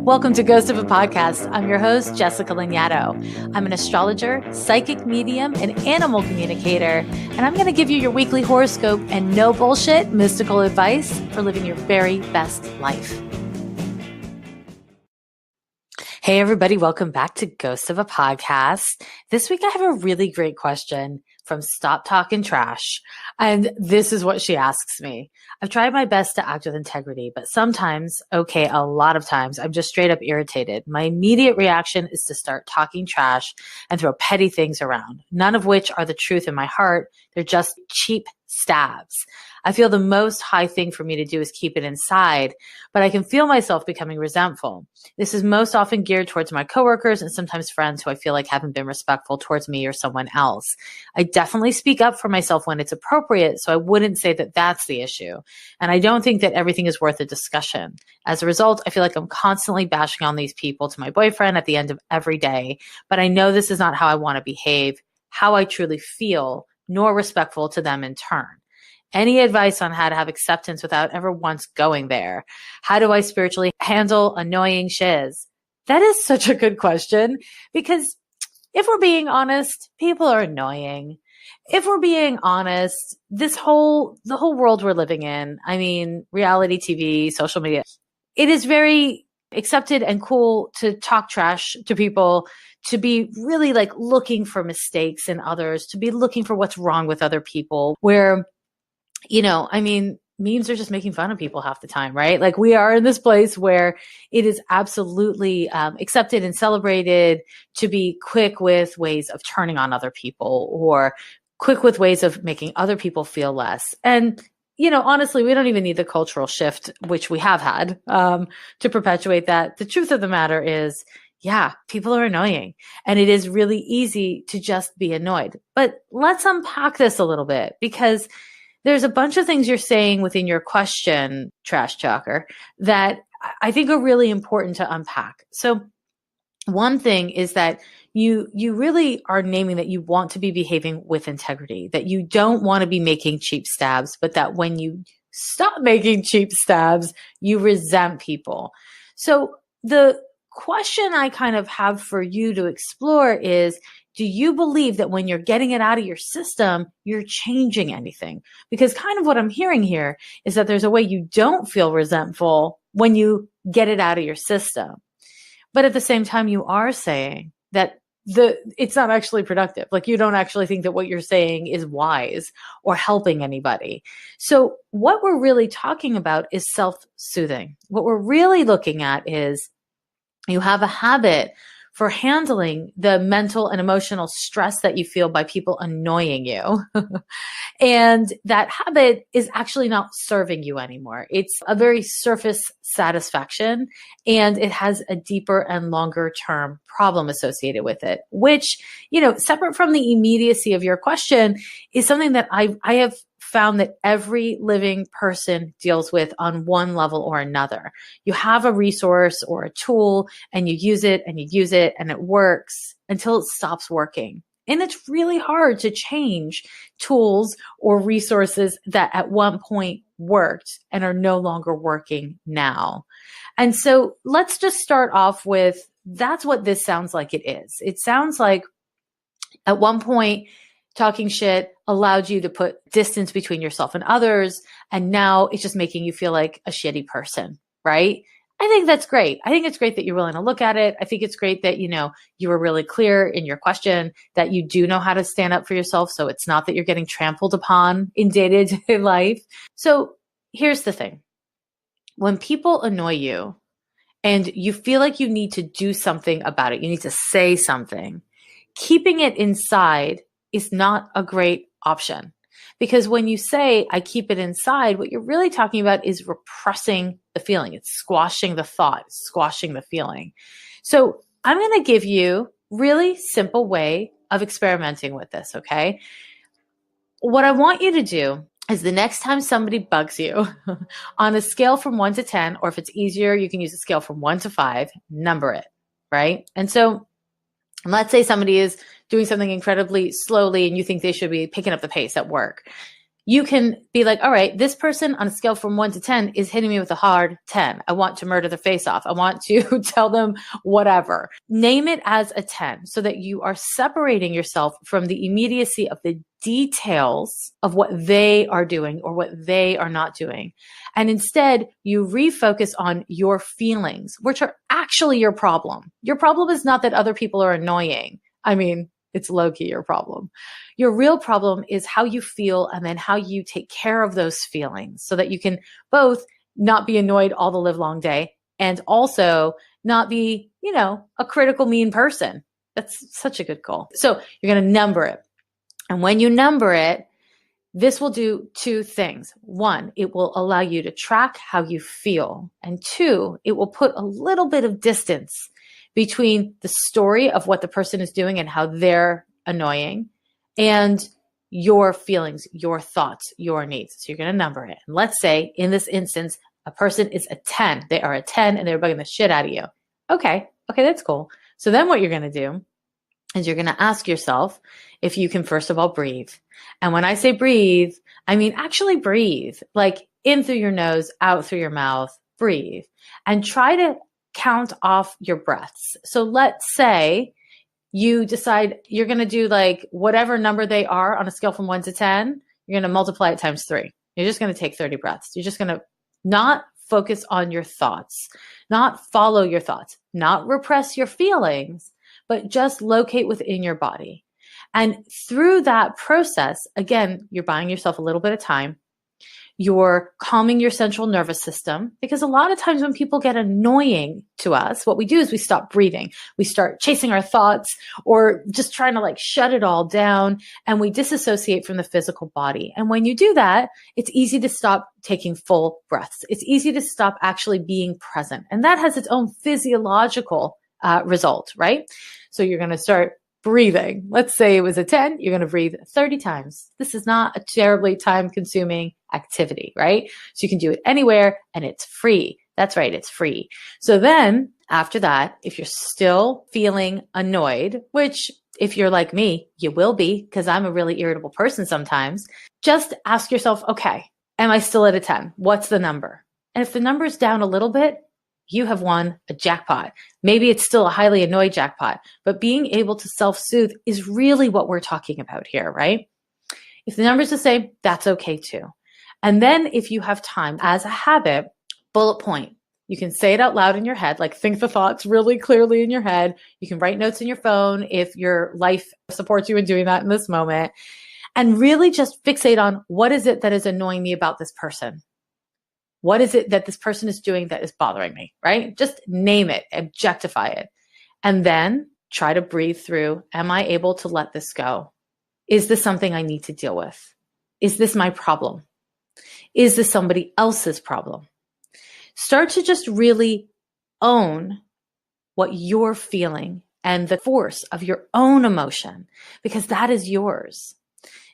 Welcome to Ghost of a Podcast. I'm your host, Jessica Lanyadoo. I'm an astrologer, psychic medium, and animal communicator, and I'm going to give you your weekly horoscope and no bullshit mystical advice for living your very best life. Hey, everybody. Welcome back to Ghost of a Podcast. This week, I have a really great question from Stop Talking Trash. And this is what she asks me. I've tried my best to act with integrity, but sometimes, a lot of times, I'm just straight up irritated. My immediate reaction is to start talking trash and throw petty things around, none of which are the truth in my heart. They're just cheap stabs. I feel the most high thing for me to do is keep it inside, but I can feel myself becoming resentful. This is most often geared towards my coworkers and sometimes friends who I feel like haven't been respectful towards me or someone else. I definitely speak up for myself when it's appropriate, so I wouldn't say that that's the issue. And I don't think that everything is worth a discussion. As a result, I feel like I'm constantly bashing on these people to my boyfriend at the end of every day, but I know this is not how I want to behave, how I truly feel, nor respectful to them in turn. Any advice on how to have acceptance without ever once going there? How do I spiritually handle annoying shiz? That is such a good question because if we're being honest, people are annoying. If we're being honest, the whole world we're living in, I mean, reality TV, social media, it is very accepted and cool to talk trash to people, to be really like looking for mistakes in others, to be looking for what's wrong with other people, where memes are just making fun of people half the time, right? Like we are in this place where it is absolutely accepted and celebrated to be quick with ways of turning on other people or quick with ways of making other people feel less. And, honestly, we don't even need the cultural shift, which we have had, to perpetuate that. The truth of the matter is, yeah, people are annoying and it is really easy to just be annoyed. But let's unpack this a little bit because there's a bunch of things you're saying within your question, Trash Talker, that I think are really important to unpack. So one thing is that you really are naming that you want to be behaving with integrity, that you don't want to be making cheap stabs, but that when you stop making cheap stabs, you resent people. So the question I kind of have for you to explore is, do you believe that when you're getting it out of your system, you're changing anything? Because kind of what I'm hearing here is that there's a way you don't feel resentful when you get it out of your system. But at the same time, you are saying that it's not actually productive. Like you don't actually think that what you're saying is wise or helping anybody. So what we're really talking about is self-soothing. What we're really looking at is you have a habit for handling the mental and emotional stress that you feel by people annoying you. And that habit is actually not serving you anymore. It's a very surface satisfaction, and it has a deeper and longer term problem associated with it, which, separate from the immediacy of your question, is something that I have found that every living person deals with on one level or another. You have a resource or a tool and you use it and you use it and it works until it stops working. And it's really hard to change tools or resources that at one point worked and are no longer working now. And so let's just start off with, that's what this sounds like it is. It sounds like at one point, talking shit allowed you to put distance between yourself and others. And now it's just making you feel like a shitty person, right? I think that's great. I think it's great that you're willing to look at it. I think it's great that, you were really clear in your question, that you do know how to stand up for yourself. So it's not that you're getting trampled upon in day-to-day life. So here's the thing. When people annoy you and you feel like you need to do something about it, you need to say something, keeping it inside is not a great option. Because when you say, I keep it inside, what you're really talking about is repressing the feeling. It's squashing the thought, squashing the feeling. So I'm going to give you a really simple way of experimenting with this, okay? What I want you to do is the next time somebody bugs you on a scale from 1 to 10, or if it's easier, you can use a scale from 1 to 5, number it, right? And so let's say somebody is doing something incredibly slowly and you think they should be picking up the pace at work. You can be like, all right, this person on a scale from 1 to 10 is hitting me with a hard 10. I want to murder their face off. I want to tell them whatever. Name it as a 10 so that you are separating yourself from the immediacy of the details of what they are doing or what they are not doing. And instead, you refocus on your feelings, which are actually your problem. Your problem is not that other people are annoying. I mean, it's low-key your problem. Your real problem is how you feel and then how you take care of those feelings so that you can both not be annoyed all the live long day and also not be, a critical, mean person. That's such a good goal. So you're going to number it. And when you number it, this will do two things. One, it will allow you to track how you feel. And two, it will put a little bit of distance between the story of what the person is doing and how they're annoying and your feelings, your thoughts, your needs. So you're going to number it. And let's say in this instance, a person is a 10. They are a 10 and they're bugging the shit out of you. Okay, that's cool. So then what you're going to do is you're going to ask yourself if you can, first of all, breathe. And when I say breathe, I mean actually breathe, like in through your nose, out through your mouth, breathe. And try to count off your breaths. So let's say you decide you're going to do like whatever number they are on a scale from 1 to 10, you're going to multiply it times 3. You're just going to take 30 breaths. You're just going to not focus on your thoughts, not follow your thoughts, not repress your feelings, but just locate within your body. And through that process, again, you're buying yourself a little bit of time. You're calming your central nervous system, because a lot of times when people get annoying to us, what we do is we stop breathing. We start chasing our thoughts or just trying to like shut it all down, and we disassociate from the physical body. And when you do that, it's easy to stop taking full breaths. It's easy to stop actually being present. And that has its own physiological result, right? So you're going to start breathing. Let's say it was a 10, you're going to breathe 30 times. This is not a terribly time-consuming activity, right? So you can do it anywhere and it's free. That's right, it's free. So then after that, if you're still feeling annoyed, which if you're like me, you will be, because I'm a really irritable person sometimes, just ask yourself, okay, am I still at a 10? What's the number? And if the number's down a little bit, you have won a jackpot. Maybe it's still a highly annoyed jackpot, but being able to self-soothe is really what we're talking about here, right? If the number's the same, that's okay too. And then if you have time, as a habit, bullet point. You can say it out loud in your head, like think the thoughts really clearly in your head. You can write notes in your phone if your life supports you in doing that in this moment. And really just fixate on what is it that is annoying me about this person? What is it that this person is doing that is bothering me, right? Just name it, objectify it. And then try to breathe through, am I able to let this go? Is this something I need to deal with? Is this my problem? Is this somebody else's problem? Start to just really own what you're feeling and the force of your own emotion, because that is yours.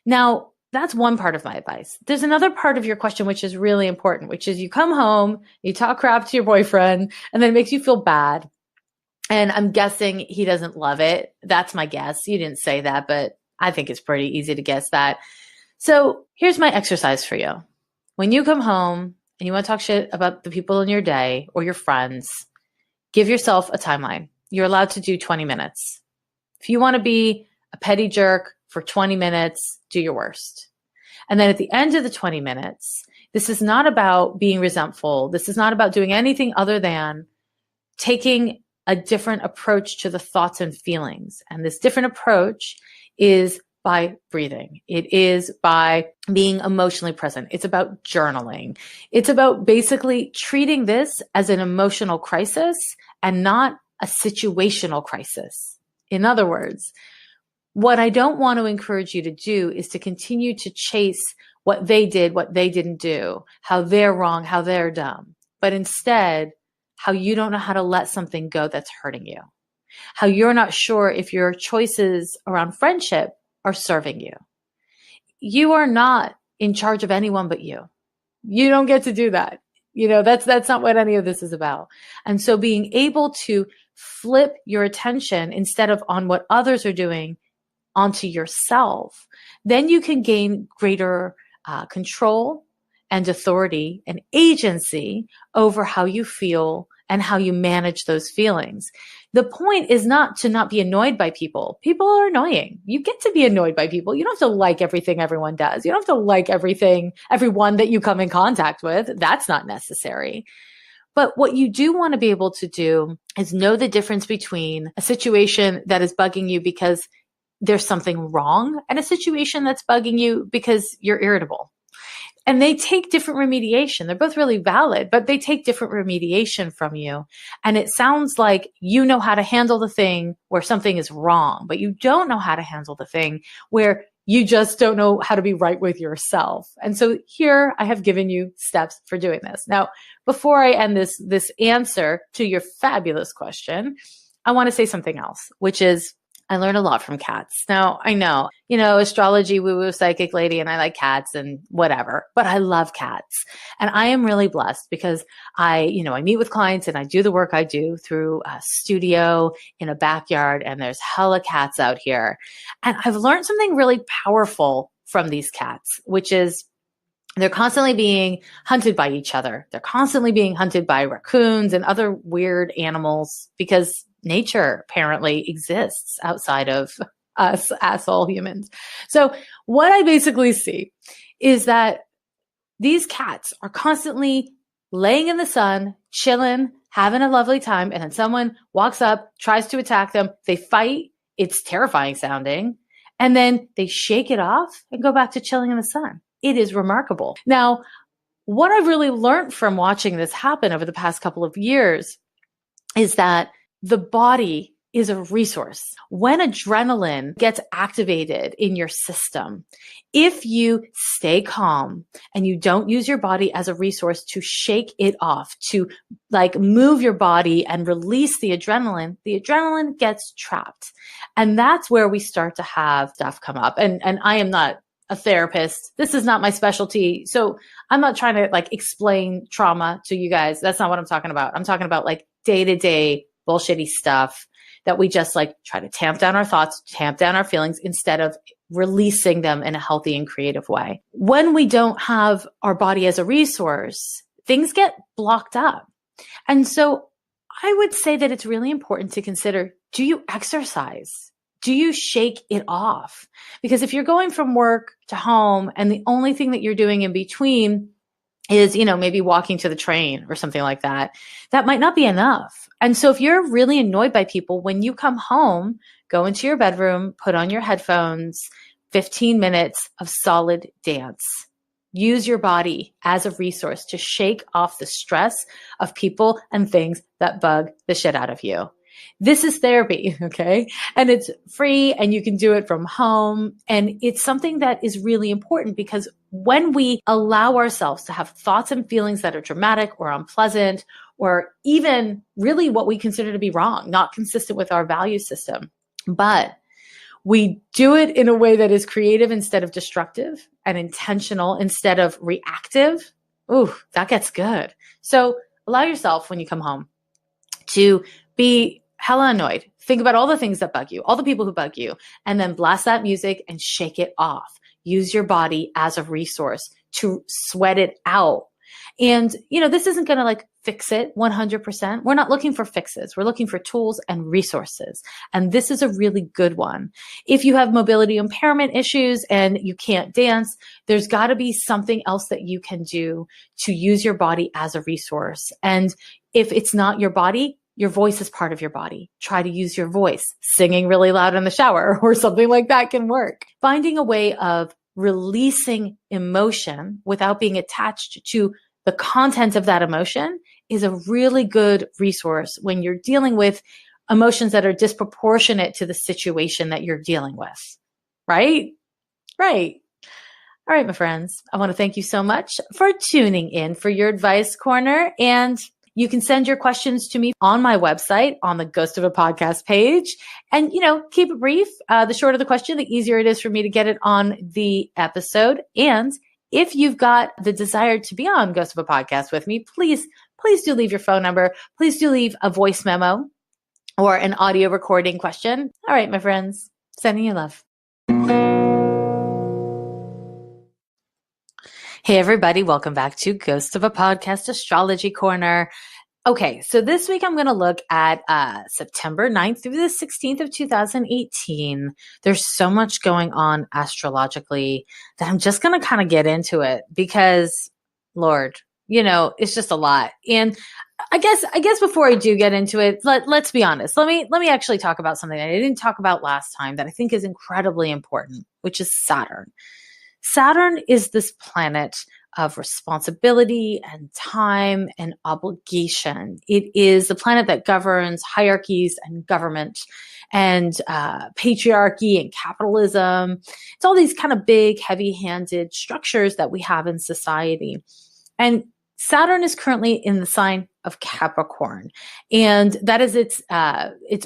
Now, that's one part of my advice. There's another part of your question, which is really important, which is you come home, you talk crap to your boyfriend, and then it makes you feel bad. And I'm guessing he doesn't love it. That's my guess. You didn't say that, but I think it's pretty easy to guess that. So here's my exercise for you. When you come home and you want to talk shit about the people in your day or your friends, give yourself a timeline. You're allowed to do 20 minutes. If you want to be a petty jerk for 20 minutes, do your worst. And then at the end of the 20 minutes, this is not about being resentful. This is not about doing anything other than taking a different approach to the thoughts and feelings. And this different approach is by breathing. It is by being emotionally present. It's about journaling. It's about basically treating this as an emotional crisis and not a situational crisis. In other words, what I don't want to encourage you to do is to continue to chase what they did, what they didn't do, how they're wrong, how they're dumb, but instead, how you don't know how to let something go that's hurting you, how you're not sure if your choices around friendship are serving you. You are not in charge of anyone but you. You don't get to do that. That's not what any of this is about. And so being able to flip your attention instead of on what others are doing onto yourself, then you can gain greater control and authority and agency over how you feel and how you manage those feelings. The point is not to not be annoyed by people. People are annoying. You get to be annoyed by people. You don't have to like everything everyone does. You don't have to like everyone that you come in contact with. That's not necessary. But what you do want to be able to do is know the difference between a situation that is bugging you because there's something wrong and a situation that's bugging you because you're irritable. And they take different remediation. They're both really valid, but they take different remediation from you. And it sounds like you know how to handle the thing where something is wrong, but you don't know how to handle the thing where you just don't know how to be right with yourself. And so here I have given you steps for doing this. Now, before I end this answer to your fabulous question, I want to say something else, which is I learn a lot from cats. Now, I know, astrology, woo-woo, psychic lady, and I like cats and whatever, but I love cats. And I am really blessed because I meet with clients and I do the work I do through a studio in a backyard, and there's hella cats out here. And I've learned something really powerful from these cats, which is they're constantly being hunted by each other. They're constantly being hunted by raccoons and other weird animals because nature apparently exists outside of us asshole humans. So what I basically see is that these cats are constantly laying in the sun, chilling, having a lovely time, and then someone walks up, tries to attack them. They fight. It's terrifying sounding. And then they shake it off and go back to chilling in the sun. It is remarkable. Now, what I've really learned from watching this happen over the past couple of years is that the body is a resource. When adrenaline gets activated in your system, if you stay calm and you don't use your body as a resource to shake it off, to move your body and release the adrenaline gets trapped. And that's where we start to have stuff come up. And I am not a therapist. This is not my specialty. So I'm not trying to explain trauma to you guys. That's not what I'm talking about. I'm talking about day-to-day bullshitty stuff that we just try to tamp down our thoughts, tamp down our feelings instead of releasing them in a healthy and creative way. When we don't have our body as a resource, things get blocked up. And so I would say that it's really important to consider, do you exercise? Do you shake it off? Because if you're going from work to home and the only thing that you're doing in between is, maybe walking to the train or something like that, that might not be enough. And so if you're really annoyed by people, when you come home, go into your bedroom, put on your headphones, 15 minutes of solid dance. Use your body as a resource to shake off the stress of people and things that bug the shit out of you. This is therapy, okay? And it's free and you can do it from home. And it's something that is really important because when we allow ourselves to have thoughts and feelings that are dramatic or unpleasant, or even really what we consider to be wrong, not consistent with our value system, but we do it in a way that is creative instead of destructive and intentional instead of reactive, ooh, that gets good. So allow yourself when you come home to be hella annoyed. Think about all the things that bug you, all the people who bug you, and then blast that music and shake it off. Use your body as a resource to sweat it out. And, this isn't going to fix it 100%. We're not looking for fixes. We're looking for tools and resources. And this is a really good one. If you have mobility impairment issues and you can't dance, there's got to be something else that you can do to use your body as a resource. And if it's not your body, your voice is part of your body. Try to use your voice. Singing really loud in the shower or something like that can work. Finding a way of releasing emotion without being attached to the content of that emotion is a really good resource when you're dealing with emotions that are disproportionate to the situation that you're dealing with. Right? Right. All right, my friends. I want to thank you so much for tuning in for your advice corner. And you can send your questions to me on my website on the Ghost of a Podcast page. And, keep it brief. The shorter the question, the easier it is for me to get it on the episode. And if you've got the desire to be on Ghost of a Podcast with me, please do leave your phone number. Please do leave a voice memo or an audio recording question. All right, my friends, sending you love. Hey, everybody. Welcome back to Ghost of a Podcast Astrology Corner. Okay, so this week I'm going to look at September 9th through the 16th of 2018. There's so much going on astrologically that I'm just going to kind of get into it because, Lord, it's just a lot. And I guess before I do get into it, let's be honest. Let me actually talk about something that I didn't talk about last time that I think is incredibly important, which is Saturn. Saturn is this planet of responsibility and time and obligation. It is the planet that governs hierarchies and government and patriarchy and capitalism. It's all these kind of big, heavy-handed structures that we have in society. And Saturn is currently in the sign of Capricorn, and that is its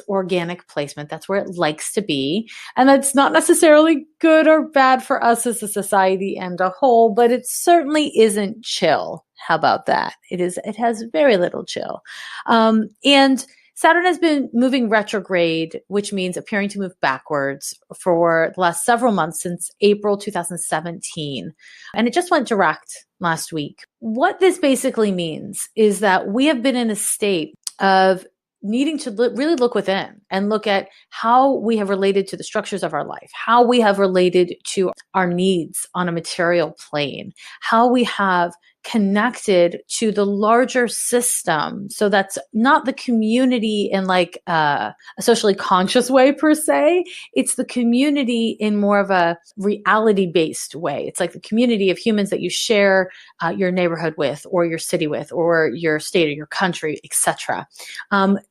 organic placement. That's where it likes to be, and that's not necessarily good or bad for us as a society and a whole, but it certainly isn't chill. How about that? It has very little chill, and Saturn has been moving retrograde, which means appearing to move backwards for the last several months since April 2017. And it just went direct last week. What this basically means is that we have been in a state of needing to really look within and look at how we have related to the structures of our life, how we have related to our needs on a material plane, how we have connected to the larger system. So that's not the community in like a socially conscious way per se. It's the community in more of a reality-based way. It's like the community of humans that you share your neighborhood with, or your city with, or your state or your country, etc.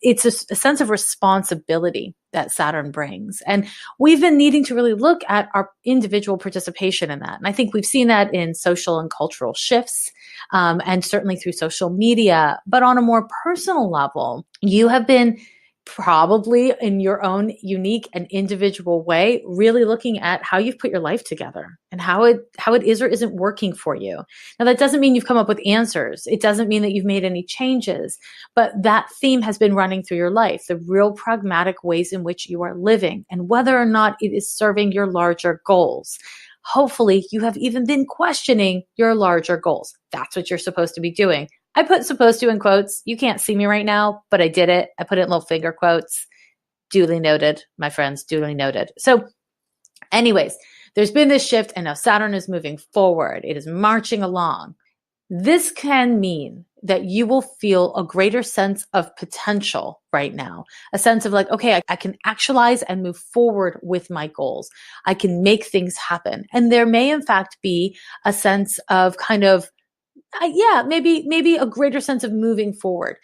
It's a sense of responsibility that Saturn brings. And we've been needing to really look at our individual participation in that. And I think we've seen that in social and cultural shifts, and certainly through social media. But on a more personal level, you have been probably in your own unique and individual way, really looking at how you've put your life together and how it is or isn't working for you. Now, that doesn't mean you've come up with answers. It doesn't mean that you've made any changes, but that theme has been running through your life, the real pragmatic ways in which you are living and whether or not it is serving your larger goals. Hopefully, you have even been questioning your larger goals. That's what you're supposed to be doing. I put supposed to in quotes. You can't see me right now, but I did it. I put it in little finger quotes. Duly noted, my friends, duly noted. So anyways, there's been this shift and now Saturn is moving forward. It is marching along. This can mean that you will feel a greater sense of potential right now, a sense of like, okay, I can actualize and move forward with my goals. I can make things happen. And there may in fact be a sense of kind of maybe a greater sense of moving forward.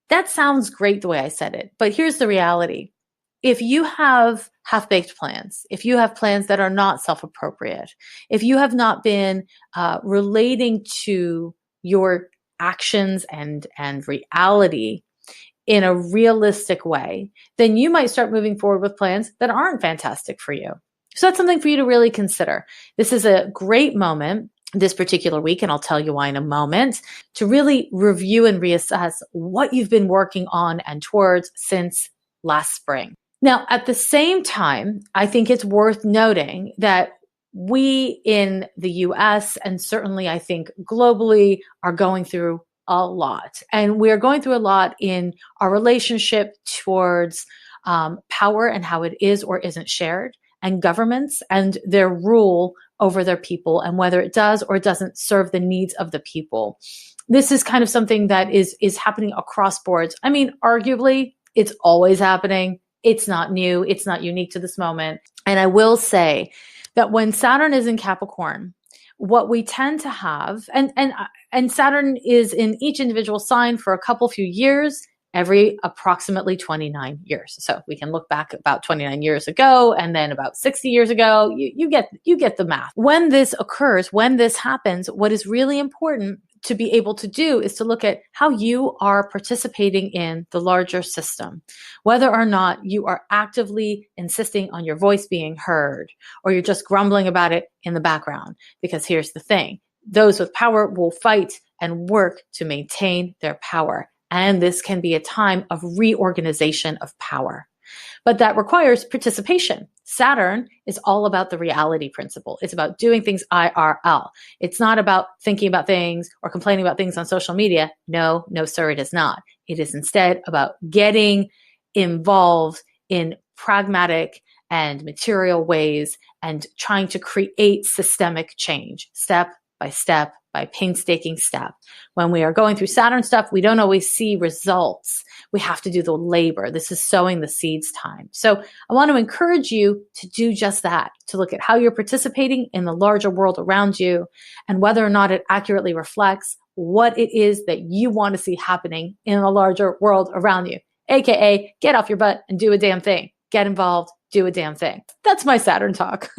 That sounds great the way I said it, but here's the reality. If you have half-baked plans, if you have plans that are not self-appropriate, if you have not been relating to your actions and reality in a realistic way, then you might start moving forward with plans that aren't fantastic for you. So that's something for you to really consider. This is a great moment this particular week, and I'll tell you why in a moment, to really review and reassess what you've been working on and towards since last spring. Now, at the same time, I think it's worth noting that we in the US, and certainly I think globally, are going through a lot. And we are going through a lot in our relationship towards power and how it is or isn't shared, and governments and their rule over their people and whether it does or doesn't serve the needs of the people. This is kind of something that is happening across boards. I mean, arguably, it's always happening. It's not new. It's not unique to this moment. And I will say that when Saturn is in Capricorn, what we tend to have, and Saturn is in each individual sign for a couple few years, every approximately 29 years. So we can look back about 29 years ago and then about 60 years ago. You get the math. When this occurs, when this happens, what is really important to be able to do is to look at how you are participating in the larger system, whether or not you are actively insisting on your voice being heard, or you're just grumbling about it in the background. Because here's the thing, those with power will fight and work to maintain their power. And this can be a time of reorganization of power. But that requires participation. Saturn is all about the reality principle. It's about doing things IRL. It's not about thinking about things or complaining about things on social media. No, sir, it is not. It is instead about getting involved in pragmatic and material ways and trying to create systemic change, step by step, by painstaking step. When we are going through Saturn stuff, we don't always see results. We have to do the labor. This is sowing the seeds time. So I want to encourage you to do just that, to look at how you're participating in the larger world around you and whether or not it accurately reflects what it is that you want to see happening in the larger world around you. AKA, get off your butt and do a damn thing. Get involved, do a damn thing. That's my Saturn talk.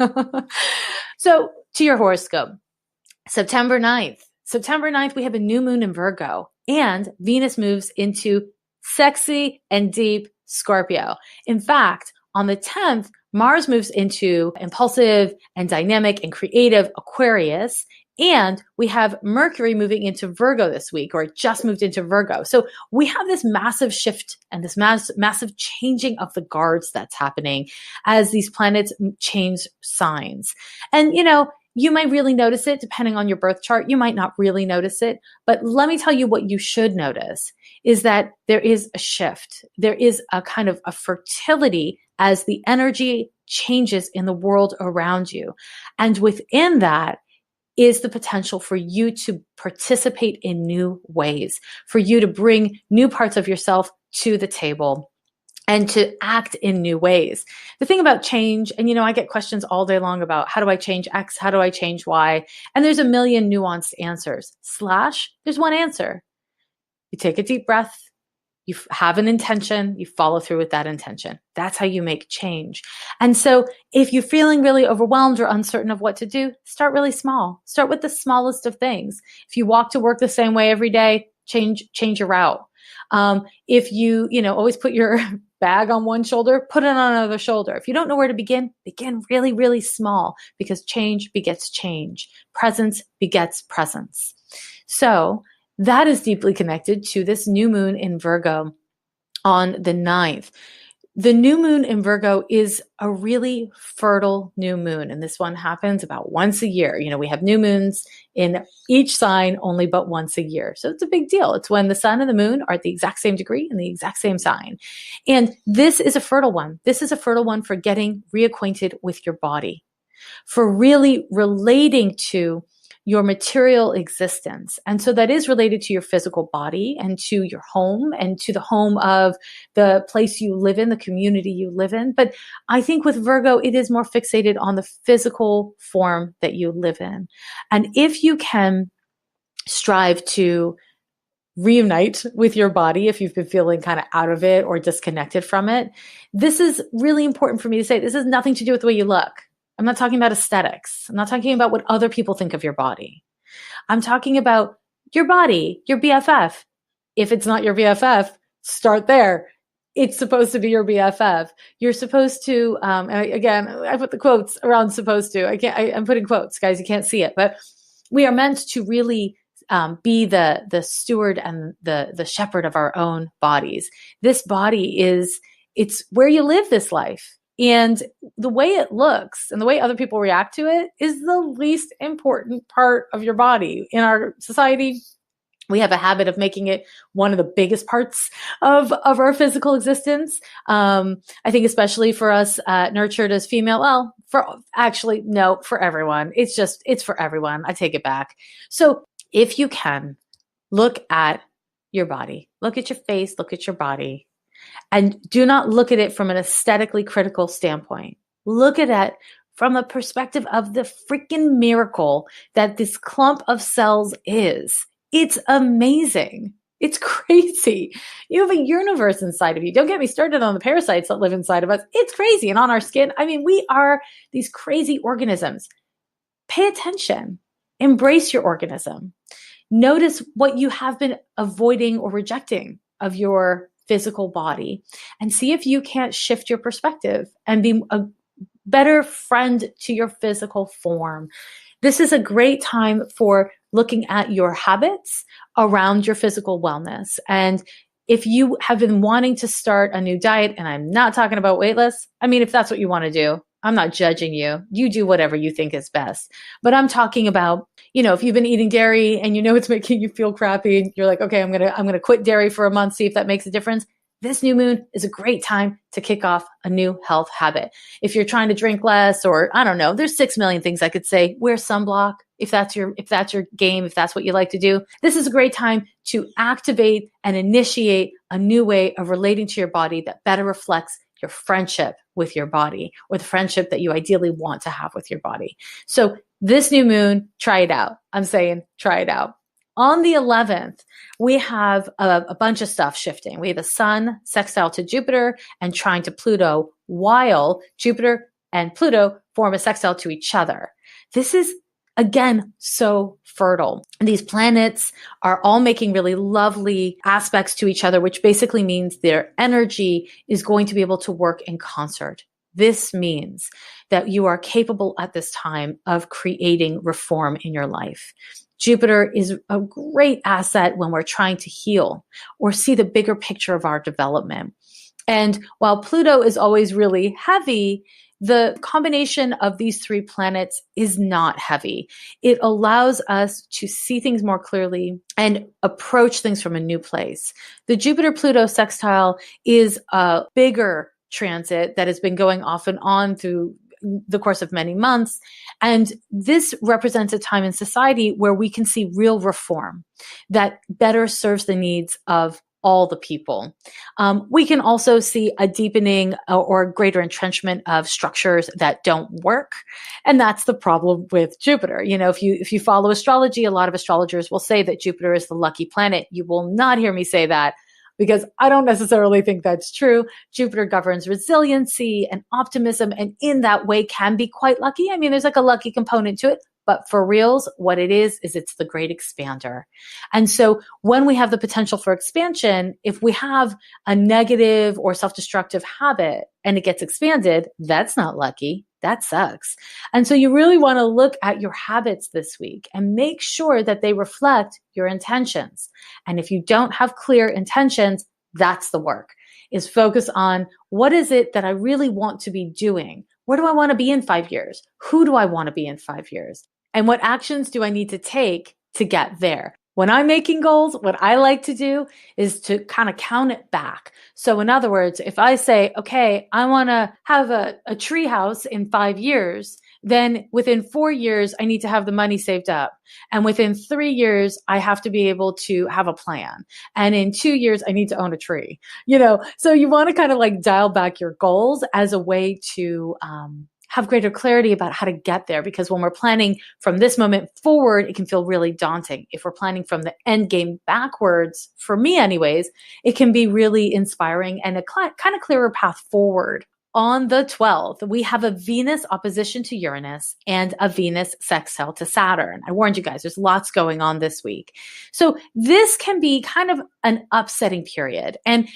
So to your horoscope. September 9th, we have a new moon in Virgo and Venus moves into sexy and deep Scorpio. In fact, on the 10th, Mars moves into impulsive and dynamic and creative Aquarius. And we have Mercury moving into Virgo this week, or it just moved into Virgo. So we have this massive shift and this massive changing of the guards that's happening as these planets change signs. And, you might really notice it depending on your birth chart. You might not really notice it, but let me tell you what you should notice is that there is a shift. There is a kind of a fertility as the energy changes in the world around you. And within that is the potential for you to participate in new ways, for you to bring new parts of yourself to the table and to act in new ways. The thing about change, and I get questions all day long about how do I change X? How do I change Y? And there's a million nuanced answers. There's one answer. You take a deep breath, you have an intention, you follow through with that intention. That's how you make change. And so if you're feeling really overwhelmed or uncertain of what to do, start really small. Start with the smallest of things. If you walk to work the same way every day, change your route. If you always put your bag on one shoulder, put it on another shoulder. If you don't know where to begin really, really small because change begets change. Presence begets presence. So that is deeply connected to this new moon in Virgo on the 9th. The new moon in Virgo is a really fertile new moon, and this one happens about once a year. We have new moons in each sign only but once a year. So it's a big deal. It's when the sun and the moon are at the exact same degree in the exact same sign. And this is a fertile one. This is a fertile one for getting reacquainted with your body, for really relating to your material existence. And so that is related to your physical body and to your home and to the home of the place you live in, the community you live in. But I think with Virgo, it is more fixated on the physical form that you live in. And if you can strive to reunite with your body, if you've been feeling kind of out of it or disconnected from it, this is really important for me to say. This has nothing to do with the way you look. I'm not talking about aesthetics. I'm not talking about what other people think of your body. I'm talking about your body, your BFF. If it's not your BFF, start there. It's supposed to be your BFF. You're supposed to, again, I put the quotes around supposed to. I'm putting quotes, guys. You can't see it, but we are meant to really be the steward and the shepherd of our own bodies. This body it's where you live this life. And the way it looks and the way other people react to it is the least important part of your body. In our society, we have a habit of making it one of the biggest parts of our physical existence. I think especially for us nurtured as female, for everyone. It's for everyone. I take it back. So if you can, look at your body, look at your face, look at your body. And do not look at it from an aesthetically critical standpoint. Look at it from the perspective of the freaking miracle that this clump of cells is. It's amazing. It's crazy. You have a universe inside of you. Don't get me started on the parasites that live inside of us. It's crazy. And on our skin, we are these crazy organisms. Pay attention. Embrace your organism. Notice what you have been avoiding or rejecting of your physical body and see if you can't shift your perspective and be a better friend to your physical form. This is a great time for looking at your habits around your physical wellness. And if you have been wanting to start a new diet, and I'm not talking about weight loss, I mean, if that's what you want to do, I'm not judging you. You do whatever you think is best. But I'm talking about, if you've been eating dairy and it's making you feel crappy, you're like, okay, I'm going to quit dairy for a month, see if that makes a difference. This new moon is a great time to kick off a new health habit. If you're trying to drink less, or I don't know, there's 6 million things I could say. Wear sunblock if that's your game, if that's what you like to do. This is a great time to activate and initiate a new way of relating to your body that better reflects your friendship with your body, or the friendship that you ideally want to have with your body. So this new moon, try it out. I'm saying try it out. On the 11th, we have a bunch of stuff shifting. We have a sun sextile to Jupiter and trine to Pluto, while Jupiter and Pluto form a sextile to each other. This is, again, so fertile. These planets are all making really lovely aspects to each other, which basically means their energy is going to be able to work in concert. This means that you are capable at this time of creating reform in your life. Jupiter is a great asset when we're trying to heal or see the bigger picture of our development. And while Pluto is always really heavy, the combination of these three planets is not heavy. It allows us to see things more clearly and approach things from a new place. The Jupiter-Pluto sextile is a bigger transit that has been going off and on through the course of many months. And this represents a time in society where we can see real reform that better serves the needs of all the people. We can also see a deepening or greater entrenchment of structures that don't work. And that's the problem with Jupiter. If you follow astrology, a lot of astrologers will say that Jupiter is the lucky planet. You will not hear me say that, because I don't necessarily think that's true. Jupiter governs resiliency and optimism, and in that way can be quite lucky. I mean, there's like a lucky component to it, but for reals, what it is it's the great expander. And so when we have the potential for expansion, if we have a negative or self-destructive habit and it gets expanded, that's not lucky. That sucks. And so you really want to look at your habits this week and make sure that they reflect your intentions. And if you don't have clear intentions, that's the work, is focus on what is it that I really want to be doing? Where do I want to be in 5 years? Who do I want to be in 5 years? And what actions do I need to take to get there? When I'm making goals, what I like to do is to kind of count it back. So in other words, if I say, okay, I want to have a tree house in 5 years, then within 4 years, I need to have the money saved up. And within 3 years, I have to be able to have a plan. And in 2 years, I need to own a tree. So you want to kind of like dial back your goals as a way to have greater clarity about how to get there. Because when we're planning from this moment forward, it can feel really daunting. If we're planning from the end game backwards, for me anyways, it can be really inspiring and a kind of clearer path forward. On the 12th, we have a Venus opposition to Uranus and a Venus sextile to Saturn. I warned you guys, there's lots going on this week. So this can be kind of an upsetting period. And,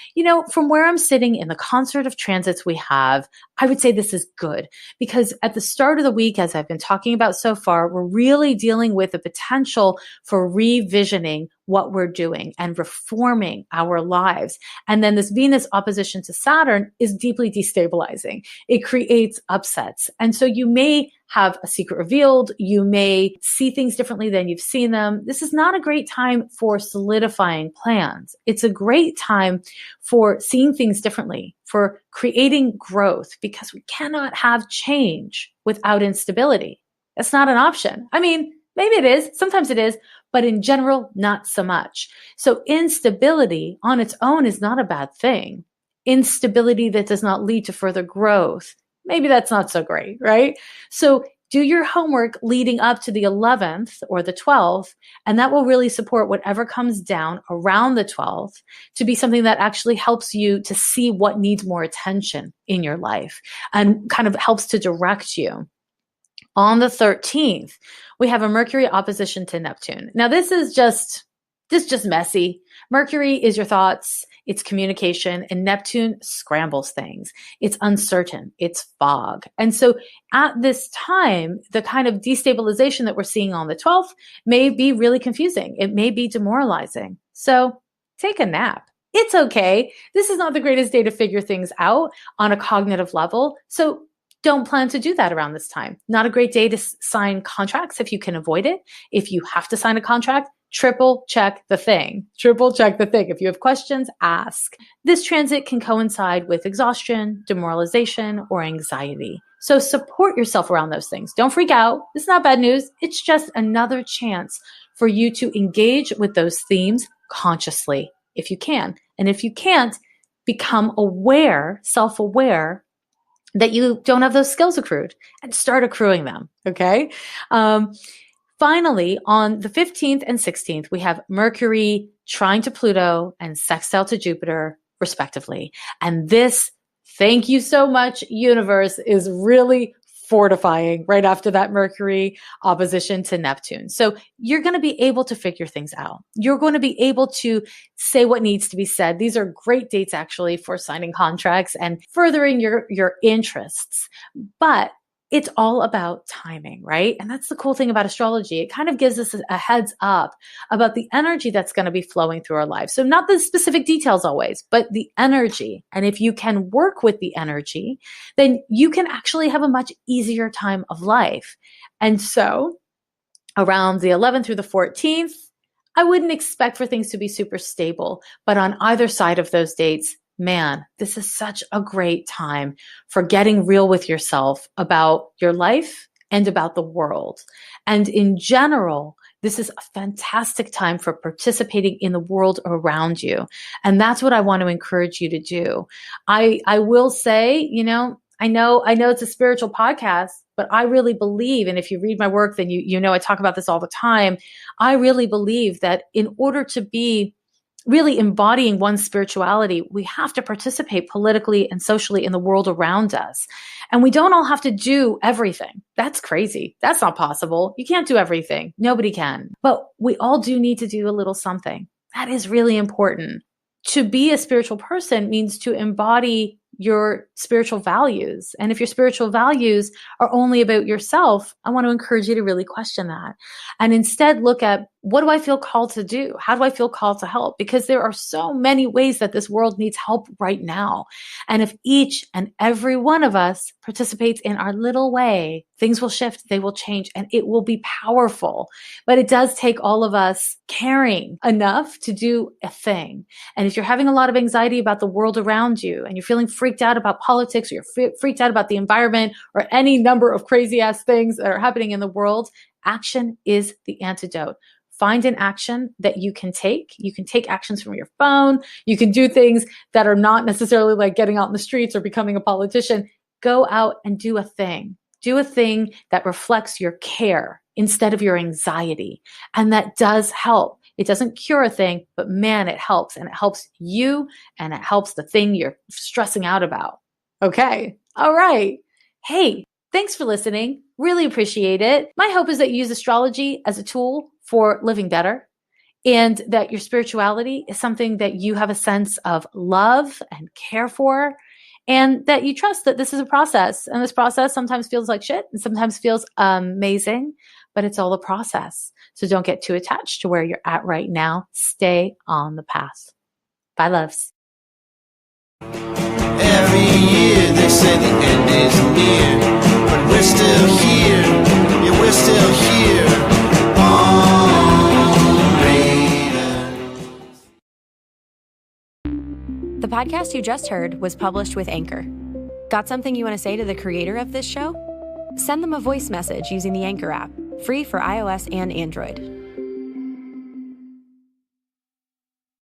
from where I'm sitting in the concert of transits we have, I would say this is good, because at the start of the week, as I've been talking about so far, we're really dealing with the potential for revisioning what we're doing and reforming our lives. And then this Venus opposition to Saturn is deeply destabilizing. It creates upsets. And so you may have a secret revealed. You may see things differently than you've seen them. This is not a great time for solidifying plans. It's a great time for seeing things differently, for creating growth, because we cannot have change without instability. That's not an option. I mean, maybe it is. Sometimes it is. But in general, not so much. So instability on its own is not a bad thing. Instability that does not lead to further growth, maybe that's not so great, right? So do your homework leading up to the 11th or the 12th, and that will really support whatever comes down around the 12th to be something that actually helps you to see what needs more attention in your life and kind of helps to direct you. On the 13th, we have a Mercury opposition to Neptune. Now, this is just messy. Mercury is your thoughts, it's communication, and Neptune scrambles things. It's uncertain, it's fog. And so at this time, the kind of destabilization that we're seeing on the 12th may be really confusing. It may be demoralizing. So take a nap. It's okay. This is not the greatest day to figure things out on a cognitive level. So don't plan to do that around this time. Not a great day to sign contracts if you can avoid it. If you have to sign a contract, triple check the thing. Triple check the thing. If you have questions, ask. This transit can coincide with exhaustion, demoralization, or anxiety. So support yourself around those things. Don't freak out. It's not bad news. It's just another chance for you to engage with those themes consciously, if you can. And if you can't, become aware, self-aware, that you don't have those skills accrued and start accruing them. Okay. Finally, on the 15th and 16th, we have Mercury trine to Pluto and sextile to Jupiter, respectively. And this, thank you so much, universe, is really fortifying right after that Mercury opposition to Neptune. So you're going to be able to figure things out. You're going to be able to say what needs to be said. These are great dates actually for signing contracts and furthering your interests. But it's all about timing, right? And that's the cool thing about astrology. It kind of gives us a heads up about the energy that's going to be flowing through our lives. So not the specific details always, but the energy. And if you can work with the energy, then you can actually have a much easier time of life. And so around the 11th through the 14th, I wouldn't expect for things to be super stable, but on either side of those dates, man, this is such a great time for getting real with yourself about your life and about the world. And in general, this is a fantastic time for participating in the world around you. And that's what I want to encourage you to do. I will say, I know it's a spiritual podcast, but I really believe, and if you read my work, then you know I talk about this all the time. I really believe that in order to be really embodying one's spirituality, we have to participate politically and socially in the world around us. And we don't all have to do everything. That's crazy. That's not possible. You can't do everything. Nobody can. But we all do need to do a little something. That is really important. To be a spiritual person means to embody your spiritual values. And if your spiritual values are only about yourself, I want to encourage you to really question that. And instead look at, what do I feel called to do? How do I feel called to help? Because there are so many ways that this world needs help right now. And if each and every one of us participates in our little way, things will shift, they will change, and it will be powerful. But it does take all of us caring enough to do a thing. And if you're having a lot of anxiety about the world around you, and you're feeling freaked out about politics, or you're freaked out about the environment, or any number of crazy ass things that are happening in the world, action is the antidote. Find an action that you can take. You can take actions from your phone. You can do things that are not necessarily like getting out in the streets or becoming a politician. Go out and do a thing. Do a thing that reflects your care instead of your anxiety. And that does help. It doesn't cure a thing, but man, it helps. And it helps you, and it helps the thing you're stressing out about. Okay. All right. Hey, thanks for listening. Really appreciate it. My hope is that you use astrology as a tool for living better, and that your spirituality is something that you have a sense of love and care for, and that you trust that this is a process. And this process sometimes feels like shit and sometimes feels amazing, but it's all a process. So don't get too attached to where you're at right now. Stay on the path. Bye, loves. Every year they say the end is near, but we're still here. Yeah, we're still here. The podcast you just heard was published with Anchor. Got something you want to say to the creator of this show? Send them a voice message using the Anchor app, free for iOS and Android.